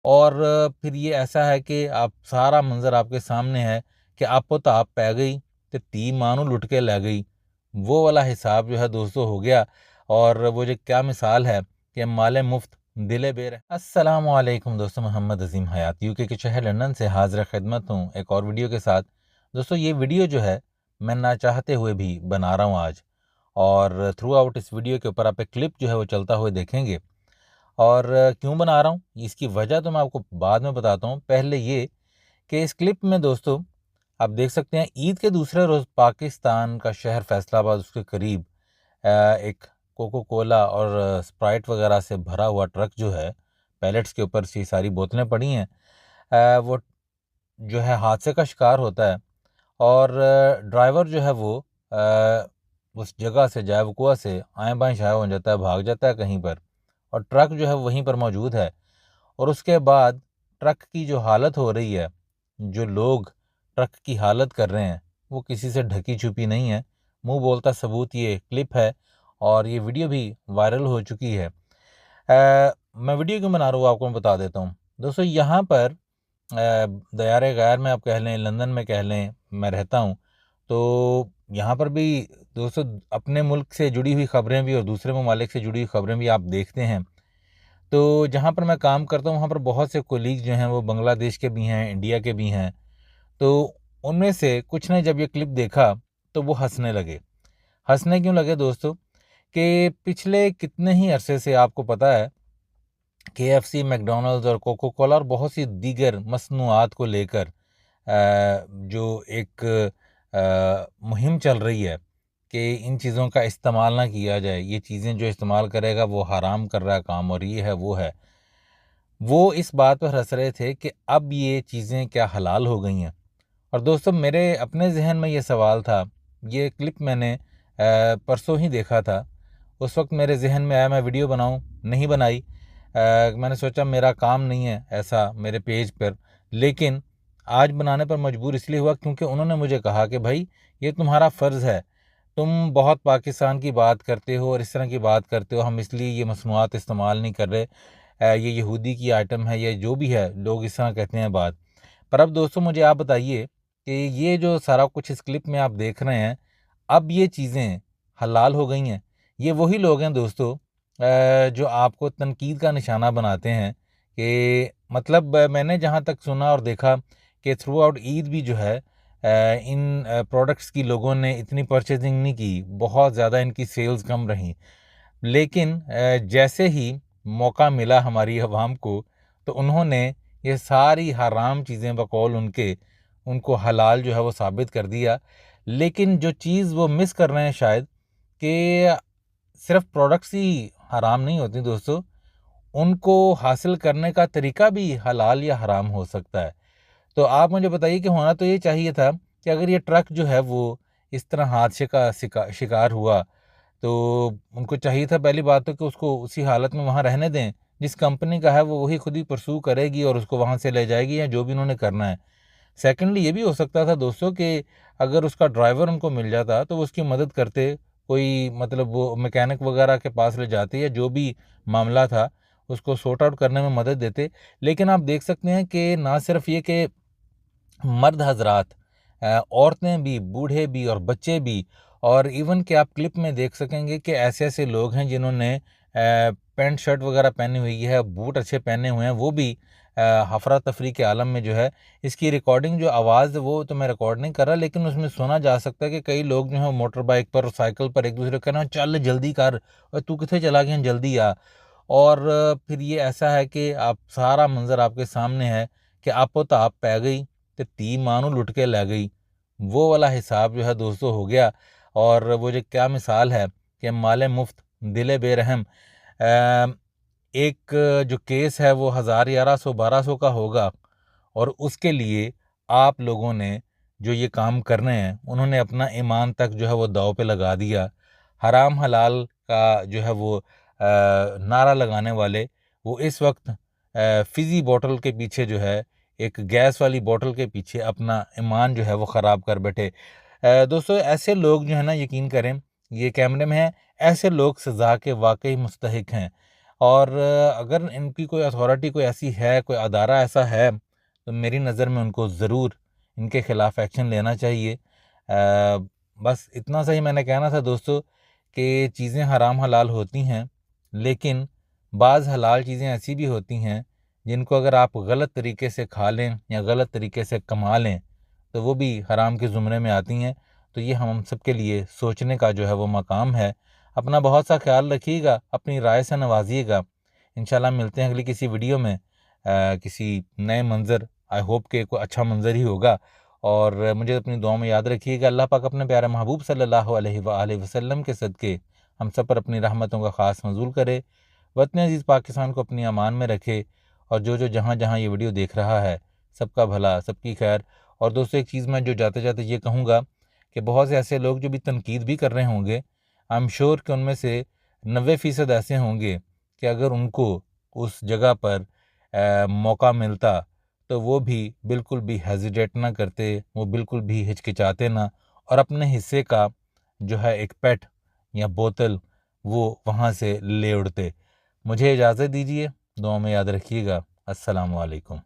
और फिर ये ऐसा है कि आप सारा मंज़र आपके सामने है कि आपको तो आप पै गई तो ती मानू लुट के ले गई, वो वाला हिसाब जो है दोस्तों हो गया। और वो जो क्या मिसाल है कि माले मुफ्त दिले बेर। अस्सलाम वालेकुम दोस्तों, मोहम्मद अजीम हयात यूके के शहर लंदन से हाजिर खिदमत हूँ एक और वीडियो के साथ। दोस्तों ये वीडियो जो है मैं ना चाहते हुए भी बना रहा हूँ आज, और थ्रू आउट इस वीडियो के ऊपर आप एक क्लिप जो है वो चलता हुए देखेंगे। और क्यों बना रहा हूँ इसकी वजह तो मैं आपको बाद में बताता हूँ। पहले ये कि इस क्लिप में दोस्तों आप देख सकते हैं ईद के दूसरे रोज़ पाकिस्तान का शहर फैसलाबाद उसके करीब एक कोको कोला और स्प्राइट वगैरह से भरा हुआ ट्रक जो है, पैलेट्स के ऊपर से सारी बोतलें पड़ी हैं, वो जो है हादसे का शिकार होता है। और ड्राइवर जो है वो उस जगह से जाए वकुआ से आए बाएँ शाये हो जाता है, भाग जाता है कहीं पर, और ट्रक जो है वहीं पर मौजूद है। और उसके बाद ट्रक की जो हालत हो रही है, जो लोग ट्रक की हालत कर रहे हैं, वो किसी से ढकी छुपी नहीं है। मुंह बोलता सबूत ये क्लिप है, और ये वीडियो भी वायरल हो चुकी है। मैं वीडियो क्यों बना रहा हूँ आपको मैं बता देता हूँ। दोस्तों यहाँ पर दयार गैर में आप कह लें, लंदन में कह लें, मैं रहता हूँ, तो यहाँ पर भी दोस्तों अपने मुल्क से जुड़ी हुई खबरें भी और दूसरे ममालिक से जुड़ी हुई खबरें भी आप देखते हैं। तो जहाँ पर मैं काम करता हूँ वहाँ पर बहुत से कोलीग जो हैं वो बांग्लादेश के भी हैं, इंडिया के भी हैं। तो उनमें से कुछ ने जब ये क्लिप देखा तो वो हंसने लगे। हंसने क्यों लगे दोस्तों कि पिछले कितने ही अरसे से आपको पता है केएफसी, मैकडॉनल्ड्स और कोको कोला और बहुत सी दीगर मसनूआत को लेकर जो एक मुहिम चल रही है कि इन चीज़ों का इस्तेमाल ना किया जाए, ये चीज़ें जो इस्तेमाल करेगा वो हराम कर रहा है काम, और ये है वो है। वो इस बात पर हंस रहे थे कि अब ये चीज़ें क्या हलाल हो गई हैं। और दोस्तों मेरे अपने जहन में ये सवाल था, ये क्लिप मैंने परसों ही देखा था। उस वक्त मेरे जहन में आया मैं वीडियो बनाऊं, नहीं बनाई। मैंने सोचा मेरा काम नहीं है ऐसा मेरे पेज पर, लेकिन आज बनाने पर मजबूर इसलिए हुआ क्योंकि उन्होंने मुझे कहा कि भाई ये तुम्हारा फ़र्ज़ है, तुम बहुत पाकिस्तान की बात करते हो और इस तरह की बात करते हो, हम इसलिए ये मसनूआत इस्तेमाल नहीं कर रहे, ये यहूदी की आइटम है, ये जो भी है, लोग इस तरह कहते हैं बात। पर अब दोस्तों मुझे आप बताइए कि ये जो सारा कुछ इस क्लिप में आप देख रहे हैं, अब ये चीज़ें हलाल हो गई हैं। ये वही लोग हैं दोस्तों जो आपको तनकीद का निशाना बनाते हैं कि मतलब मैंने जहाँ तक सुना और देखा कि थ्रू आउट ईद भी जो है इन प्रोडक्ट्स की लोगों ने इतनी परचेजिंग नहीं की, बहुत ज़्यादा इनकी सेल्स कम रहीं। लेकिन जैसे ही मौका मिला हमारी अवाम को, तो उन्होंने ये सारी हराम चीज़ें बकौल उनके, उनको हलाल जो है वो साबित कर दिया। लेकिन जो चीज़ वो मिस कर रहे हैं शायद कि सिर्फ प्रोडक्ट्स ही हराम नहीं होती दोस्तों, उनको हासिल करने का तरीका भी हलाल या हराम हो सकता है। तो आप मुझे बताइए कि होना तो ये चाहिए था कि अगर ये ट्रक जो है वो इस तरह हादसे का शिकार हुआ, तो उनको चाहिए था पहली बात तो कि उसको उसी हालत में वहाँ रहने दें। जिस कंपनी का है वो वही खुद ही परसू करेगी और उसको वहाँ से ले जाएगी या जो भी उन्होंने करना है। सेकेंडली ये भी हो सकता था दोस्तों कि अगर उसका ड्राइवर उनको मिल जाता तो वो उसकी मदद करते, कोई मतलब वो मैकेनिक वगैरह के पास ले जाते या जो भी मामला था उसको सॉर्ट आउट करने में मदद देते। लेकिन आप देख सकते हैं कि ना सिर्फ ये कि मर्द हजरात, औरतें भी, बूढ़े भी और बच्चे भी, और इवन कि आप क्लिप में देख सकेंगे कि ऐसे ऐसे लोग हैं जिन्होंने पैंट शर्ट वगैरह पहनी हुई है, बूट अच्छे पहने हुए हैं, वो भी हफरा तफरी के आलम में जो है इसकी रिकॉर्डिंग, जो आवाज़ वो तो मैं रिकॉर्ड नहीं कर रहा, लेकिन उसमें सुना जा सकता है कि कई लोग जो हैं मोटर बाइक पर और साइकिल पर एक दूसरे को कहना चल जल्दी कर, और तू कितने चला गया जल्दी आ। और फिर ये ऐसा है कि आप सारा मंजर आपके सामने है कि आपो तो आप पै गई तो ती मानू लुट के ले गई, वो वाला हिसाब जो है दोस्तों हो गया। और वो जो क्या मिसाल है कि माले मुफ्त दिले बेरहम। एक जो केस है वो 1100-1200 का होगा, और उसके लिए आप लोगों ने जो ये काम कर रहे हैं उन्होंने अपना ईमान तक जो है वो दांव पे लगा दिया। हराम हलाल का जो है वो नारा लगाने वाले, वो इस वक्त फिज़ी बोतल के पीछे जो है, एक गैस वाली बोतल के पीछे अपना ईमान जो है वो ख़राब कर बैठे। दोस्तों ऐसे लोग जो है ना, यकीन करें ये कैमरे में हैं, ऐसे लोग सज़ा के वाकई मुस्तहिक हैं। और अगर इनकी कोई अथॉरिटी कोई ऐसी है, कोई अदारा ऐसा है, तो मेरी नज़र में उनको ज़रूर इनके ख़िलाफ़ एक्शन लेना चाहिए। बस इतना सा ही मैंने कहना था दोस्तों कि चीज़ें हराम हलाल होती हैं, लेकिन बाज़ हलाल चीज़ें ऐसी भी होती हैं जिनको अगर आप गलत तरीके से खा लें या गलत तरीके से कमा लें तो वो भी हराम के ज़ुमरे में आती हैं। तो ये हम सब के लिए सोचने का जो है वो मकाम है। अपना बहुत सा ख्याल रखिएगा, अपनी राय से नवाजिएगा। इंशाल्लाह मिलते हैं अगली किसी वीडियो में किसी नए मंज़र। आई होप कि कोई अच्छा मंज़र ही होगा। और मुझे अपनी दुआ में याद रखिएगा। अल्लाह पाक अपने प्यारे महबूब सल्लल्लाहु अलैहि वसल्लम के सदक़े हम सब पर अपनी रहमतों का ख़ास नज़ूल करे। वतन अज़ीज़ पाकिस्तान को अपनी अमान में रखे। और जो जो जहाँ जहाँ ये वीडियो देख रहा है, सबका भला, सबकी खैर। और दोस्तों एक चीज़ मैं जो जाते जाते ये कहूँगा कि बहुत से ऐसे लोग जो भी तनकीद भी कर रहे होंगे, आई एम श्योर कि उनमें से 90% ऐसे होंगे कि अगर उनको उस जगह पर मौका मिलता तो वो भी बिल्कुल भी हेजिटेट ना करते, वो बिल्कुल भी हिचकिचाते ना, और अपने हिस्से का जो है एक पेट या बोतल वो वहाँ से ले उड़ते। मुझे इजाज़त दीजिए, दुआ में याद रखिएगा। अस्सलामु अलैकुम।